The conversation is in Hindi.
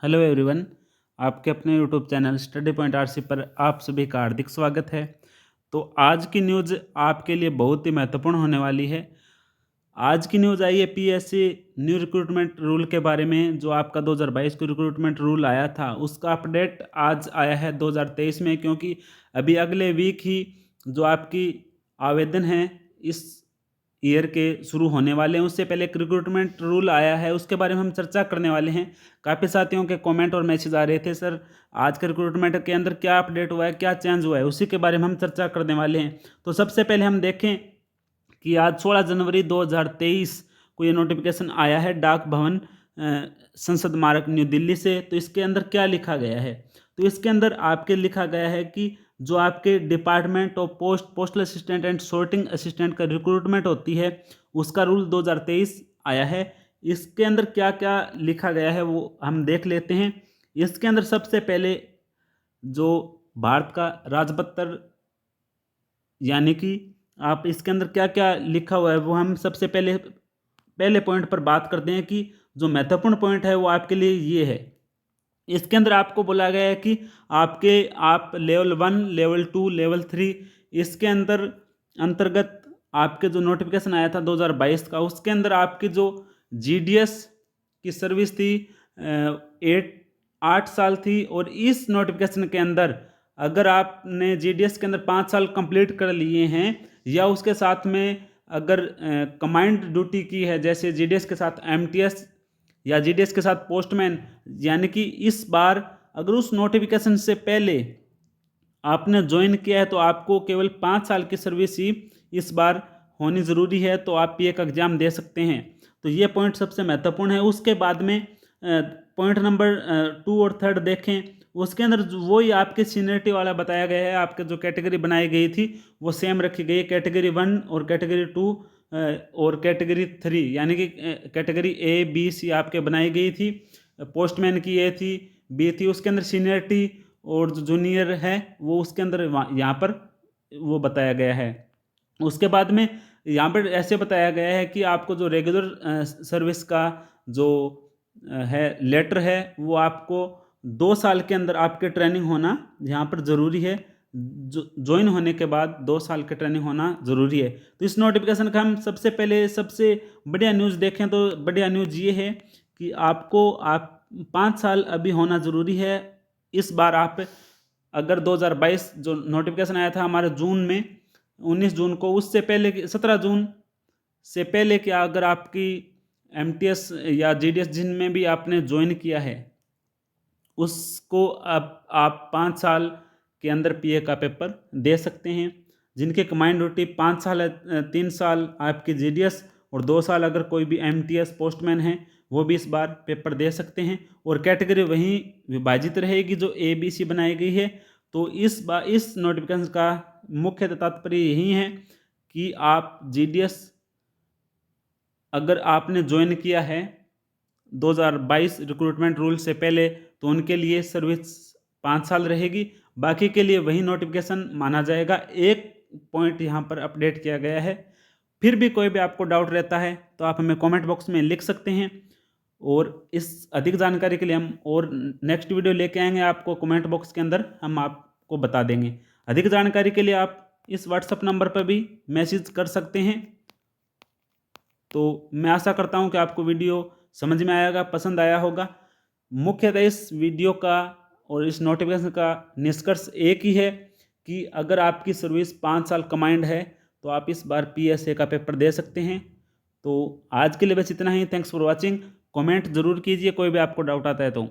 Hello everyone. आपके अपने YouTube channel study point RC पर आप सभी का हार्दिक स्वागत है। तो आज की न्यूज़ आपके लिए बहुत ही महत्वपूर्ण होने वाली है। आज की न्यूज़ आई है पीएससी न्यू रिक्रूटमेंट रूल के बारे में। जो आपका 2022 को रिक्रूटमेंट रूल आया था उसका अपडेट आज आया है 2023 में, क्योंकि अभी अगले वीक ही जो आपकी आवेदन है इस ईयर के शुरू होने वाले हैं। उससे पहले एक रिक्रूटमेंट रूल आया है, उसके बारे में हम चर्चा करने वाले हैं। काफ़ी साथियों के कमेंट और मैसेज आ रहे थे, सर आज के रिक्रूटमेंट के अंदर क्या अपडेट हुआ है, क्या चेंज हुआ है, उसी के बारे में हम चर्चा करने वाले हैं। तो सबसे पहले हम देखें कि आज 16 जनवरी 2023 को ये नोटिफिकेशन आया है डाक भवन संसद मार्ग न्यू दिल्ली से। तो इसके अंदर क्या लिखा गया है, तो इसके अंदर आपके लिखा गया है कि जो आपके department of postal assistant and sorting assistant का रिक्रूटमेंट होती है उसका रूल 2023 आया है। इसके अंदर क्या क्या लिखा गया है वो हम देख लेते हैं। इसके अंदर सबसे पहले जो भारत का राजपत्र यानी कि आप इसके अंदर क्या क्या लिखा हुआ है वो हम सबसे पहले पॉइंट पर बात करते हैं कि जो महत्वपूर्ण पॉइंट है वो आपके लिए ये है। इसके अंदर आपको बोला गया है कि आप लेवल 1, लेवल 2, लेवल 3 इसके अंतर्गत आपके जो नोटिफिकेशन आया था 2022 का उसके अंदर आपकी जो जीडीएस की सर्विस थी 8 साल थी। और इस नोटिफिकेशन के अंदर अगर आपने जीडीएस के अंदर 5 साल कंप्लीट कर लिए हैं या उसके साथ में अगर कमांड ड्यूटी की है, जैसे जीडीएस के साथ एमटीएस या जीडीएस के साथ पोस्टमैन, यानी कि इस बार अगर उस नोटिफिकेशन से पहले आपने ज्वाइन किया है तो आपको केवल 5 साल की सर्विस ही इस बार होनी ज़रूरी है, तो आप ये एक एग्ज़ाम दे सकते हैं। तो ये पॉइंट सबसे महत्वपूर्ण है। उसके बाद में पॉइंट नंबर 2 और 3 देखें, उसके अंदर वही आपके सीनियरिटी वाला बताया गया है। आपके जो कैटेगरी बनाई गई थी वो सेम रखी गई है, कैटेगरी 1 और कैटेगरी 2 और कैटेगरी 3, यानी कि कैटेगरी ए बी सी आपके बनाई गई थी। पोस्टमैन की ए थी, बी थी, उसके अंदर सीनियरिटी और जो जूनियर है वो उसके अंदर यहाँ पर वो बताया गया है। उसके बाद में यहाँ पर ऐसे बताया गया है कि आपको जो रेगुलर सर्विस का जो है लेटर है वो आपको 2 साल के अंदर आपके ट्रेनिंग होना यहाँ पर ज़रूरी है। ज्वाइन होने के बाद 2 साल की ट्रेनिंग होना ज़रूरी है। तो इस नोटिफिकेशन का हम सबसे पहले सबसे बढ़िया न्यूज़ देखें तो बढ़िया न्यूज़ ये है कि आप 5 साल अभी होना ज़रूरी है। इस बार आप अगर 2022 जो नोटिफिकेशन आया था हमारे जून में 19 जून को, उससे पहले 17 जून से पहले क्या अगर आपकी एमटीएस या जीडीएस जिनमें भी आपने ज्वाइन किया है उसको अब आप 5 साल के अंदर पीए का पेपर दे सकते हैं। जिनके कमांड ड्यूटी 5 साल है, 3 साल आपकी जीडीएस और 2 साल अगर कोई भी एमटीएस पोस्टमैन है वो भी इस बार पेपर दे सकते हैं। और कैटेगरी वहीं विभाजित रहेगी जो ए बी सी बनाई गई है। तो इस नोटिफिकेशन का मुख्य तात्पर्य यही है कि आप जीडीएस अगर आपने ज्वाइन किया है 2022 रिक्रूटमेंट रूल से पहले तो उनके लिए सर्विस 5 साल रहेगी, बाकी के लिए वही नोटिफिकेशन माना जाएगा। एक पॉइंट यहाँ पर अपडेट किया गया है। फिर भी कोई भी आपको डाउट रहता है तो आप हमें कमेंट बॉक्स में लिख सकते हैं। और इस अधिक जानकारी के लिए हम और नेक्स्ट वीडियो लेके आएंगे, आपको कमेंट बॉक्स के अंदर हम आपको बता देंगे। अधिक जानकारी के लिए आप इस व्हाट्सएप नंबर पर भी मैसेज कर सकते हैं। तो मैं आशा करता हूं कि आपको वीडियो समझ में आएगा, पसंद आया होगा। मुख्यतः इस वीडियो का और इस नोटिफिकेशन का निष्कर्ष एक ही है कि अगर आपकी सर्विस 5 साल कमांड है तो आप इस बार पीएसए का पेपर दे सकते हैं। तो आज के लिए बस इतना ही। Thanks for watching. कमेंट जरूर कीजिए कोई भी आपको डाउट आता है तो।